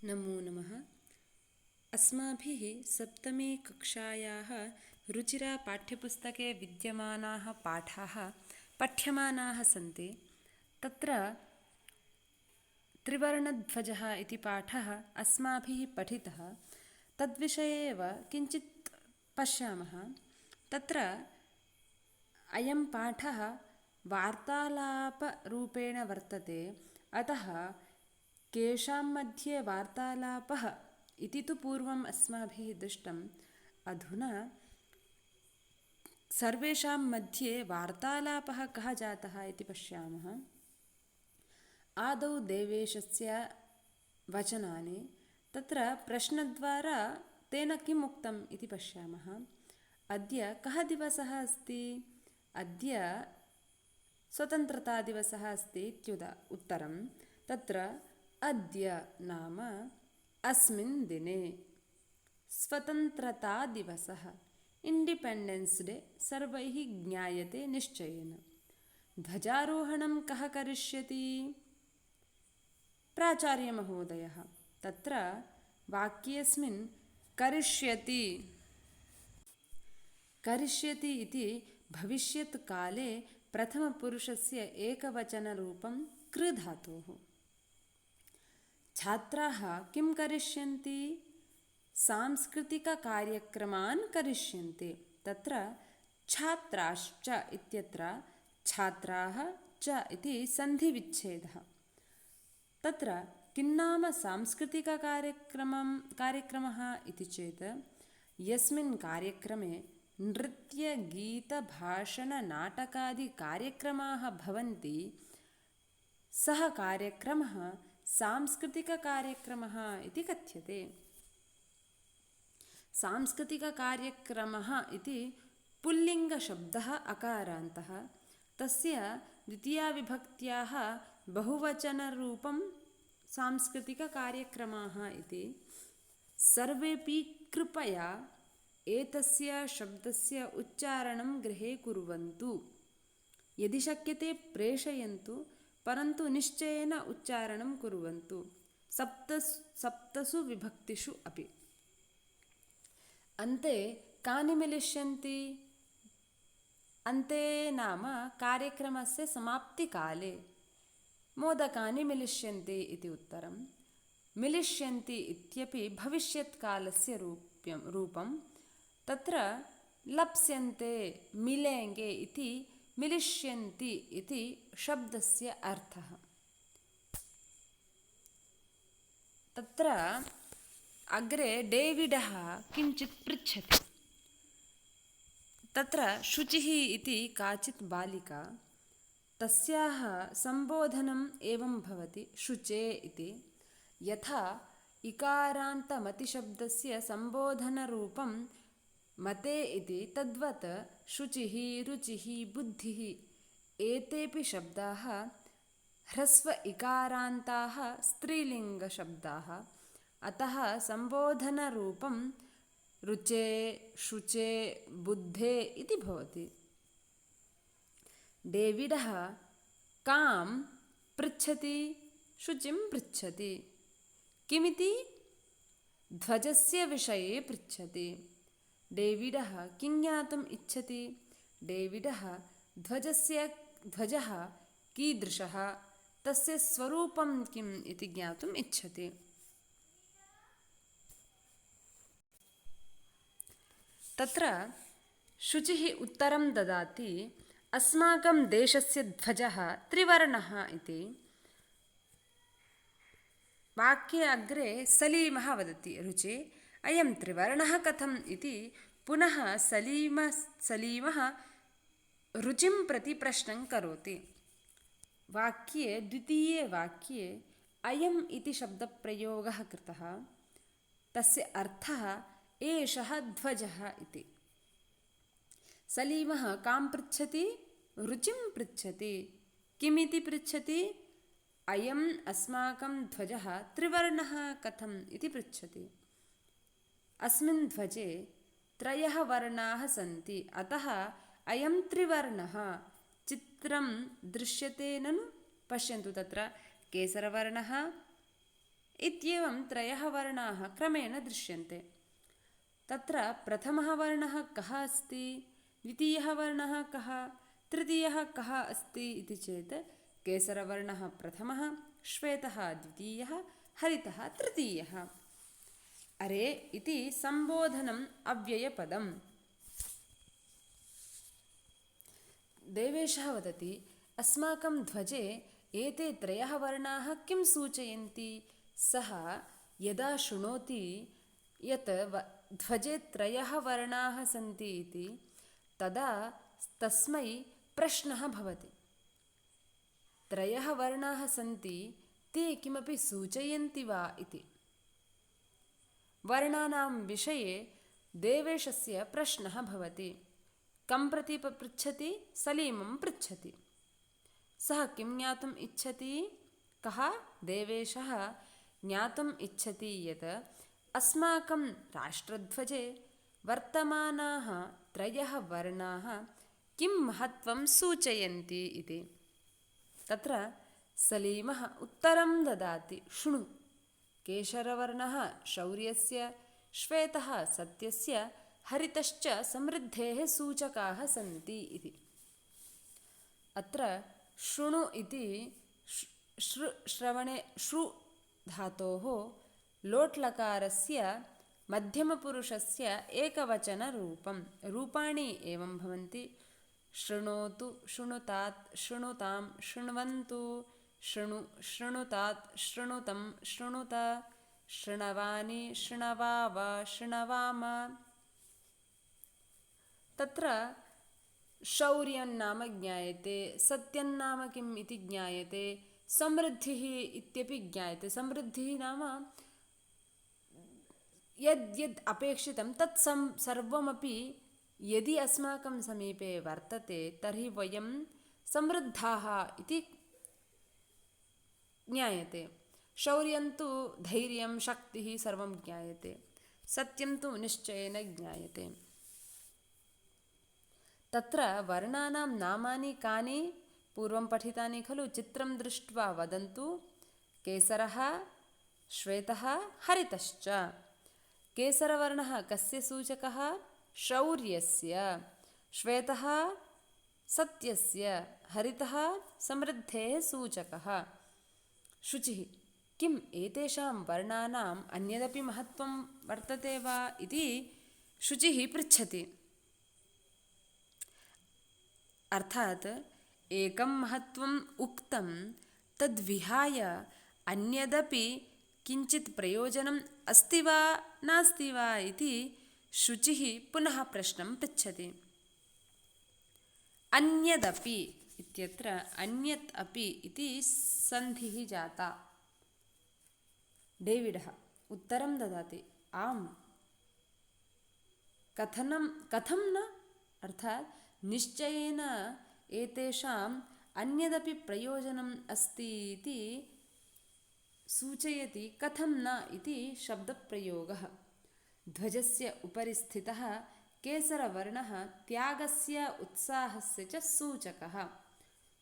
नमो नमः। अस्माभिः सप्तमी कक्षायाः रुचिरा पाठ्यपुस्तके विद्यमानाः पाठाः पठ्यमानाः सन्ति। तत्र त्रिवर्णध्वजः इति पाठः अस्माभिः पठितः। तद्विषये एव किञ्चित् पश्यामः। तत्र अयं पाठः वार्तालापरूपेण वर्तते, अतः केषां मध्ये वार्तालापः इति तु पूर्वम् अस्माभिः दृष्टम्। अधुना सर्वेषां मध्ये वार्तालापः कः जातः इति पश्यामः। आदौ देवेशस्य वचनानि, तत्र प्रश्नद्वारा तेन किम् उक्तम् इति पश्यामः। अद्य कः दिवसः अस्ति? अद्य स्वतन्त्रतादिवसः अस्ति उत्तरं। तत्र अद्य नाम अस्मिन् दिने स्वतन्त्रतादिवसः, इण्डिपेण्डेन्स् डे सर्वैः ज्ञायते निश्चयेन। ध्वजारोहणं कः करिष्यति? प्राचार्यमहोदयः। तत्र वाक्येऽस्मिन् करिष्यति करिष्यति इति भविष्यत् काले प्रथमपुरुषस्य एकवचनरूपं कृ धातोः। छात्राः किं करिष्यन्ति? सांस्कृतिककार्यक्रमान् करिष्यन्ति। तत्र छात्राश्च इत्यत्र छात्राः च इति सन्धिविच्छेदः। तत्र किं नाम सांस्कृतिककार्यक्रमः इति चेत् यस्मिन् कार्यक्रमे नृत्यगीतभाषणनाटकादिकार्यक्रमाः भवन्ति, सः कार्यक्रमः सांस्कृतिककार्यक्रमः इति कथ्यते। सांस्कृतिककार्यक्रमः इति पुल्लिङ्गशब्दः अकारान्तः। तस्य द्वितीयाविभक्त्याः बहुवचनरूपं सांस्कृतिककार्यक्रमाः इति। सर्वेपि कृपया एतस्य शब्दस्य उच्चारणं गृहे कुर्वन्तु। यदि शक्यते प्रेषयन्तु, परन्तु निश्चयेन उच्चारणं कुर्वन्तु, सप्तसु विभक्तिषु अपि। अन्ते कानि मिलिष्यन्ति? अन्ते नाम कार्यक्रमस्य समाप्तिकाले मोदकानि मिलिष्यन्ति इति उत्तरं। मिलिष्यन्ति इत्यपि भविष्यत्कालस्य रूपं। तत्र लप्स्यन्ते, मिलेङ्गे इति मिलिष्यन्ति इति शब्दस्य अर्थः। तत्र अग्रे डेविडः किञ्चित् पृच्छति। तत्र शुचिः इति काचित् बालिका, तस्याः सम्बोधनम् एवं भवति शुचे इति। यथा इकारान्तमतिशब्दस्य सम्बोधनरूपं मते इति, तद्वत् शुचिः, रुचिः, बुद्धिः एतेपि शब्दाः ह्रस्व इकारान्ताः स्त्रीलिङ्गशब्दाः। अतः सम्बोधनरूपं रुचे, शुचे, बुद्धे इति भवति। डेविडः कां पृच्छति? शुचिं पृच्छति। किमिति? ध्वजस्य विषये पृच्छति। डेविडः किं ज्ञातुम् इच्छति? डेविडः ध्वजः कीदृशः, तस्य स्वरूपं किम् इति ज्ञातुम् इच्छति। तत्र शुचिः उत्तरं ददाति, अस्माकं देशस्य ध्वजः त्रिवर्णः इति। वाक्ये अग्रे सलीमः वदति, रुचि अयं त्रिवर्णः कथम् इति। पुनः सलीमः रुचिं प्रति प्रश्नं करोति। वाक्ये द्वितीये वाक्ये अयम् इति शब्दप्रयोगः कृतः। तस्य अर्थः एषः ध्वजः इति। सलीमः कां पृच्छति? रुचिं पृच्छति। किमिति पृच्छति? अयम् अस्माकं ध्वजः त्रिवर्णः कथम् इति पृच्छति। अस्मिन् ध्वजे 3 वर्णाः सन्ति, अतः अयं त्रिवर्णः। चित्रं दृश्यते ननु? पश्यन्तु, तत्र केसरवर्णः, इत्येवं त्रयः वर्णाः क्रमेण दृश्यन्ते। तत्र प्रथमः वर्णः कः अस्ति, द्वितीयः वर्णः कः, तृतीयः कः अस्ति इति चेत् केसरवर्णः प्रथमः, श्वेतः द्वितीयः, हरितः तृतीयः। अरे इति सम्बोधनम् अव्ययपदम्। देवेशः वदति, अस्माकं ध्वजे एते त्रयः वर्णाः किं सूचयन्ति? सः यदा शृणोति यत् ध्वजे त्रयः वर्णाः सन्ति इति, तदा तस्मै प्रश्नः भवति। त्रयः वर्णाः सन्ति, ते किमपि सूचयन्ति वा इति। वर्णानां विषये देवेशस्य प्रश्नः भवति। कं प्रति पृच्छति? सलीमं पृच्छति। सः किं ज्ञातुम् इच्छति? कः? देवेशः ज्ञातुम् इच्छति यत् अस्माकं राष्ट्रध्वजे वर्तमानाः त्रयः वर्णाः किं महत्त्वं सूचयन्ति इति। तत्र सलीमः उत्तरं ददाति, शृणु, केशरवर्णः शौर्यस्य, श्वेतः सत्यस्य, हरितश्च समृद्धेः सूचकाः सन्ति इति। अत्र शृणु इति श्रवणे श्रु धातोः लोट्लकारस्य मध्यमपुरुषस्य एकवचनरूपं। रूपाणि एवं भवन्ति: शृणोतु, शृणुतात्, शृणुतां, शृण्वन्तु, शृणु, शृणुतात्, शृणुतं, शृणुत, शृणवानि, शृणवाव, शृणवाम। तत्र शौर्यं नाम ज्ञायते, सत्यं नाम किम् इति ज्ञायते, समृद्धिः इत्यपि ज्ञायते। समृद्धिः नाम यद् अपेक्षितं तत् सर्वमपि यदि अस्माकं समीपे वर्तते तर्हि वयं समृद्धाः इति ज्ञायते। शौर्यं तु धैर्यं, शक्तिः सर्वं ज्ञायते। सत्यं तु निश्चयेन ज्ञायते। तत्र वर्णानां नामानि कानि? पूर्वं पठितानि खलु? चित्रं दृष्ट्वा वदन्तु। केसरः, श्वेतः, हरितश्च। केसरवर्णः कस्य सूचकः? शौर्यस्य। श्वेतः सत्यस्य, हरितः समृद्धेः सूचकः। शुचिः: किम् एतेषां वर्णानाम् अन्यदपि महत्त्वं वर्तते वा इति शुचिः पृच्छति। अर्थात् एकं महत्त्वम् उक्तं, तद्विहाय अन्यदपि किञ्चित् प्रयोजनम् अस्ति वा नास्ति वा इति शुचिः पुनः प्रश्नं पृच्छति। अन्यदपि इत्यत्र अन्यत् अपि इति सन्धिः जाता। डेविडः उत्तरं ददाति, आम्। कथं न? अर्थात् निश्चयेन एतेषाम् अन्यदपि प्रयोजनम् अस्ति इति सूचयति। कथं न इति शब्दप्रयोगः। ध्वजस्य उपरि स्थितः केसरवर्णः त्यागस्य, उत्साहस्य च सूचकः।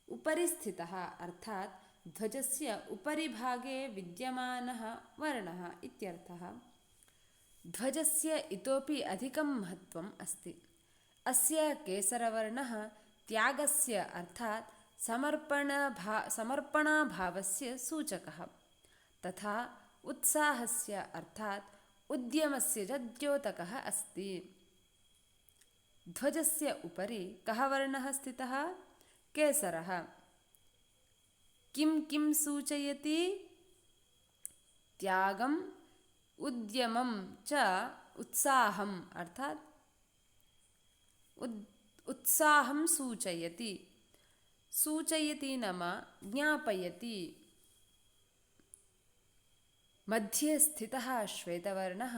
उपरि स्थितः अर्थात् ध्वजस्य उपरि भागे विद्यमानः वर्णः इत्यर्थः। ध्वजस्य इतोपि अधिकं महत्त्वम् अस्ति। अस्य केसरवर्णः त्यागस्य अर्थात् समर्पणाभावस्य सूचकः, तथा उत्साहस्य अर्थात् उद्यमस्य च द्योतकः अस्ति। ध्वजस्य उपरि कः वर्णः स्थितः? केसरः। किं किं सूचयति? त्यागम्, उद्यमं च उत्साहम् अर्थात् उत्साहं सूचयति। सूचयति नाम ज्ञापयति। मध्ये स्थितः श्वेतवर्णः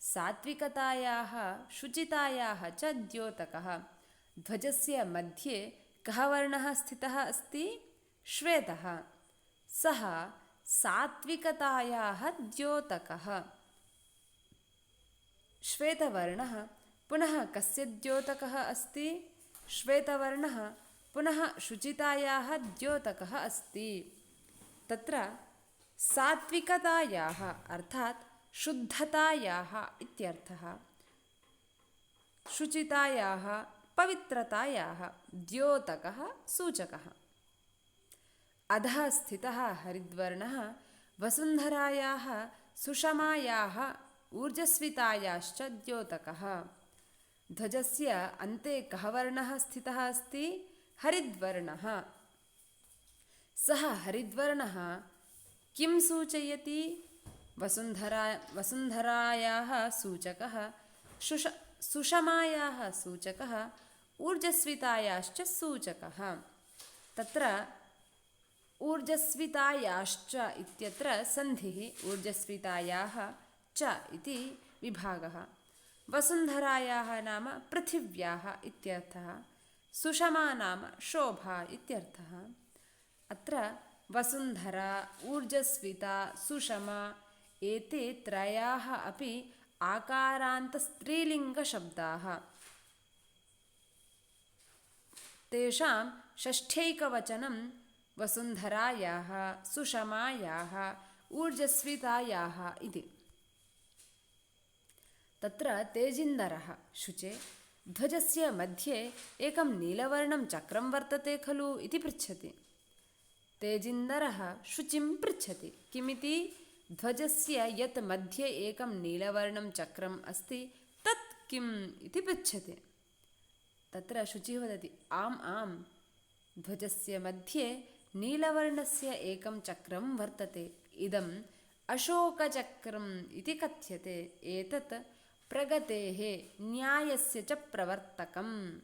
सात्विकतायाः, शुचितायाः च द्योतकः। ध्वजस्य मध्ये कः वर्णः स्थितः अस्ति? श्वेतः। सः सात्विकतायाः द्योतकः। श्वेतवर्णः पुनः कस्य द्योतकः अस्ति? श्वेतवर्णः पुनः शुचितायाः द्योतकः अस्ति। तत्र सात्विकतायाः अर्थात् शुद्धतायाः इत्यर्थः, शुचितायाः पवित्रतायाः द्योतकः सूचकः। अधः स्थितः हरिद्वर्णः वसुन्धरायाः सुषमायाः ऊर्जस्वितायाश्च द्योतकः। ध्वजस्य अन्ते कः वर्णः स्थितः अस्ति? हरिद्वर्णः। सः हरिद्वर्णः किं सूचयति? वसुन्धरायाः सूचकः, सुषमायाः सूचकः, ऊर्जस्वितायाश्च सूचकः। तत्र ऊर्जस्वितायाश्च इत्यत्र सन्धिः, ऊर्जस्वितायाः च इति विभागः। वसुन्धरायाः नाम पृथिव्याः इत्यर्थः, सुषमा नाम शोभा इत्यर्थः। अत्र वसुन्धरा, ऊर्जस्विता, सुषमा एते त्रयाः अपि आकारान्तस्त्रीलिङ्गशब्दाः। तेषां षष्ठैकवचनं वसुन्धरायाः, सुषमायाः, ऊर्जस्वितायाः इति। तत्र तेजिन्दरः शुचे ध्वजस्य मध्ये एकं नीलवर्णं चक्रं वर्तते खलु इति पृच्छति। तेजिन्दरः शुचिं पृच्छति, किमिति? ध्वजस्य यत् मध्ये एकं नीलवर्णं चक्रम् अस्ति तत् किम् इति पृच्छति। तत्र शुचिः वदति, आम् आम्, ध्वजस्य मध्ये नीलवर्णस्य एकं चक्रं वर्तते, इदम् अशोकचक्रम् इति कथ्यते। एतत् प्रगतेः न्यायस्य च प्रवर्तकम्।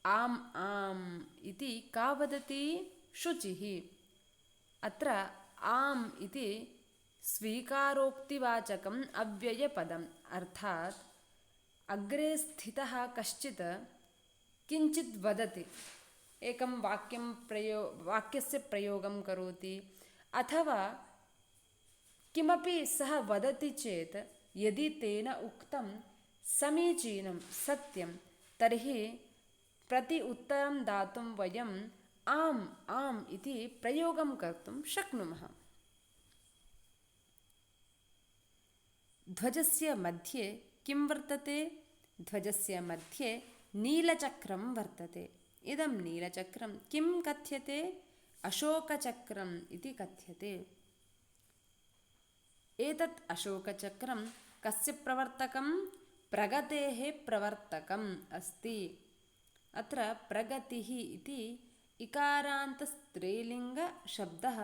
आम् आम् इति का वदति? शुचिः। अत्र आम् इति स्वीकारोक्तिवाचकम् अव्ययपदम्, अर्थात् अग्रे स्थितः कश्चित् किञ्चित् वदति, एकं वाक्यस्य प्रयोगं करोति, अथवा किमपि सः वदति चेत् यदि तेन उक्तं समीचीनं, सत्यं, तर्हि प्रति उत्तरं दातुं वयम् आम् आम् इति प्रयोगं कर्तुं शक्नुमः। ध्वजस्य मध्ये किं वर्तते? ध्वजस्य मध्ये नीलचक्रं वर्तते। इदं नीलचक्रं किं कथ्यते? अशोकचक्रम् इति कथ्यते। एतत् अशोकचक्रं कस्य प्रवर्तकं? प्रगतेः प्रवर्तकम् अस्ति। अत्र प्रगतिः इति इकारान्तस्त्रीलिङ्गशब्दः,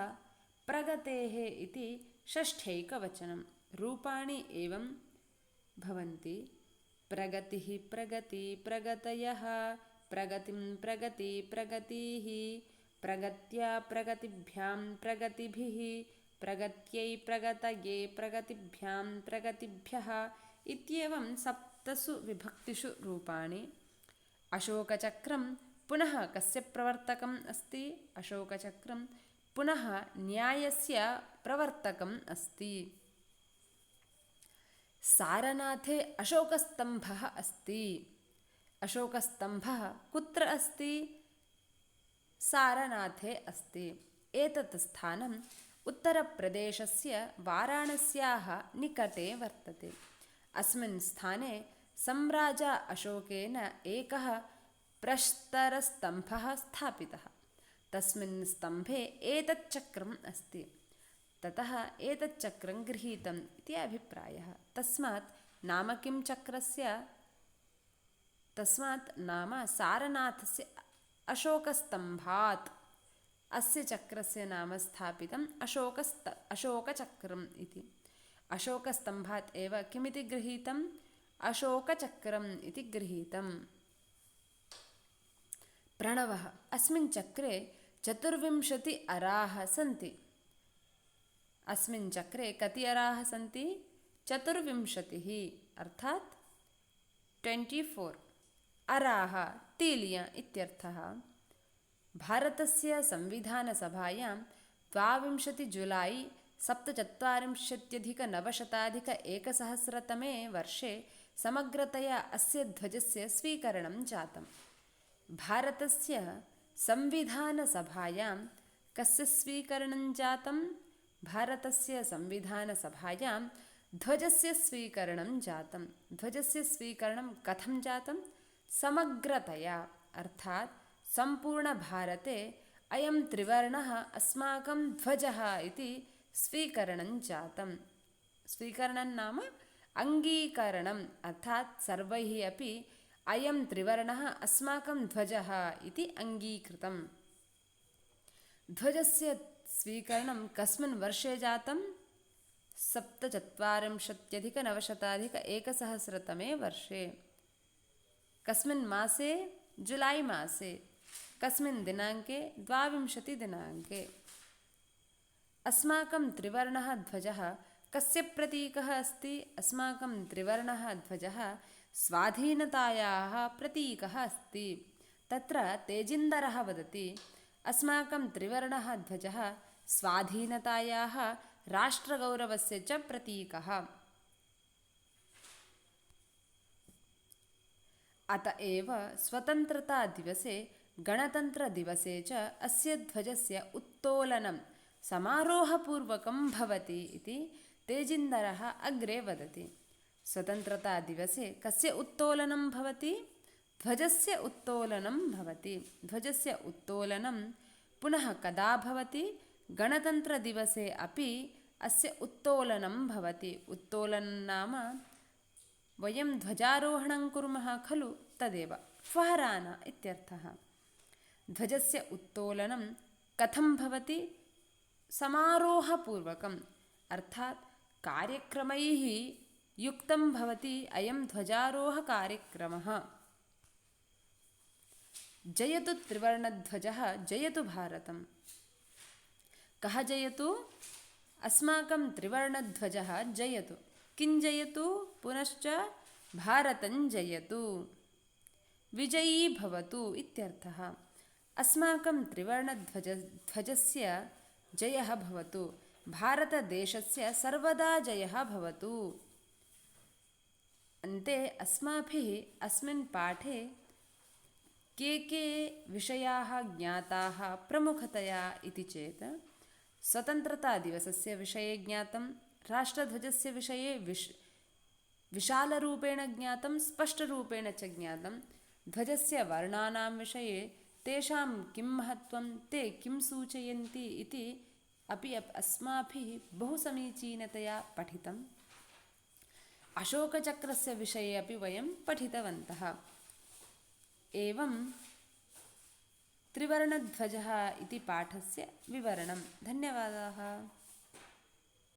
प्रगतेः इति षष्ठैकवचनं। रूपाणि एवं भवन्ति: प्रगतिः, प्रगति, प्रगतयः, प्रगतिं, प्रगति, प्रगतिः, प्रगत्या, प्रगतिभ्यां, प्रगतिभिः, प्रगत्यै, प्रगतये, प्रगतिभ्यां, प्रगतिभ्यः इत्येवं सप्तसु विभक्तिषु रूपाणि। अशोकचक्रं पुनः कस्य प्रवर्तकम् अस्ति? अशोकचक्रं पुनः न्यायस्य प्रवर्तकम् अस्ति। सारनाथे अशोकस्तम्भः अस्ति। अशोकस्तम्भः कुत्र अस्ति? सारनाथे अस्ति। एतत् स्थानम् उत्तरप्रदेशस्य वाराणस्याः निकटे वर्तते। अस्मिन् स्थाने सम्राजा अशोकेन एकः प्रस्तरस्तम्भः स्थापितः। तस्मिन् स्तम्भे एतत् चक्रम् अस्ति। ततः एतत् चक्रं गृहीतम् इति अभिप्रायः। तस्मात् नाम किं चक्रस्य? तस्मात् नाम सारनाथस्य अशोकस्तम्भात् अस्य चक्रस्य नाम स्थापितम् अशोकचक्रम् इति। अशोकस्तम्भात् एव किमिति गृहीतम्? अशोकचक्रम् इति गृहीतम्। प्रणवः। अस्मिन् चक्रे 24 अराः सन्ति। अस्मिन् चक्रे कति अराः सन्ति? 24 अर्थात् 24 अराः, तीलिया इत्यर्थः। भारतस्य संविधानसभायां 22 जुलाई 1747-901 वर्षे समग्रतया अस्य ध्वजस्य स्वीकरणं जातम्। भारतस्य संविधानसभायां कस्य स्वीकरणं जातं? भारतस्य संविधानसभायां ध्वजस्य स्वीकरणं जातं। ध्वजस्य स्वीकरणं कथं जातं? समग्रतया, अर्थात् सम्पूर्णभारते अयं त्रिवर्णः अस्माकं ध्वजः इति स्वीकरणं जातं। स्वीकरणं नाम अङ्गीकरणम्, अर्थात् सर्वैः अपि अयं त्रिवर्णः अस्माकं ध्वजः इति अङ्गीकृतम्। ध्वजस्य स्वीकरणं कस्मिन् वर्षे जातं? 1740-900-एकसहस्रतमे वर्षे। कस्मिन् मासे? जुलै मासे। कस्मिन् दिनाङ्के? 22 दिनाङ्के। अस्माकं त्रिवर्णः ध्वजः कस्य प्रतीकः अस्ति? अस्माकं त्रिवर्णः ध्वजः स्वाधीनतायाः प्रतीकः अस्ति। तत्र तेजिन्दरः वदति, अस्माकं त्रिवर्णः ध्वजः स्वाधीनतायाः, राष्ट्रगौरवस्य च प्रतीकः। अत एव स्वतन्त्रतादिवसे, गणतन्त्रदिवसे च अस्य ध्वजस्य उत्तोलनं समारोहपूर्वकं भवति इति तेजिन्दरः अग्रे वदति। स्वतन्त्रतादिवसे कस्य उत्तोलनं भवति? ध्वजस्य उत्तोलनं भवति। ध्वजस्य उत्तोलनं पुनः कदा भवति? गणतन्त्रदिवसे अपि अस्य उत्तोलनं भवति। उत्तोलनं नाम वयं ध्वजारोहणं कुर्मः खलु, तदेव फहराना इत्यर्थः। ध्वजस्य उत्तोलनं कथं भवति? समारोहपूर्वकम्, अर्थात् कार्यक्रमैः युक्तं भवति अयं ध्वजारोहकार्यक्रमः। जयतु त्रिवर्णध्वजः, जयतु भारतम्। कः जयतु? अस्माकं त्रिवर्णध्वजः जयतु। किं जयतु? पुनश्च भारतं जयतु, विजयी भवतु इत्यर्थः। अस्माकं त्रिवर्णध्वजस्य जयः भवतु, भारतदेशस्य सर्वदा जयः भवतु। अन्ते अस्माभिः अस्मिन् पाठे के विषयाः ज्ञाताः प्रमुखतया इति चेत्, स्वतन्त्रतादिवसस्य विषये ज्ञातं, राष्ट्रध्वजस्य विषये विशालरूपेण ज्ञातं, स्पष्टरूपेण च ज्ञातं, ध्वजस्य वर्णानां विषये तेषां किं महत्त्वं, ते किं सूचयन्ति इति अपि अस्माभिः बहु समीचीनतया पठितम्। अशोकचक्रस्य विषये अपि वयं पठितवन्तः। एवं त्रिवर्णध्वजः इति पाठस्य विवरणं। धन्यवादाः।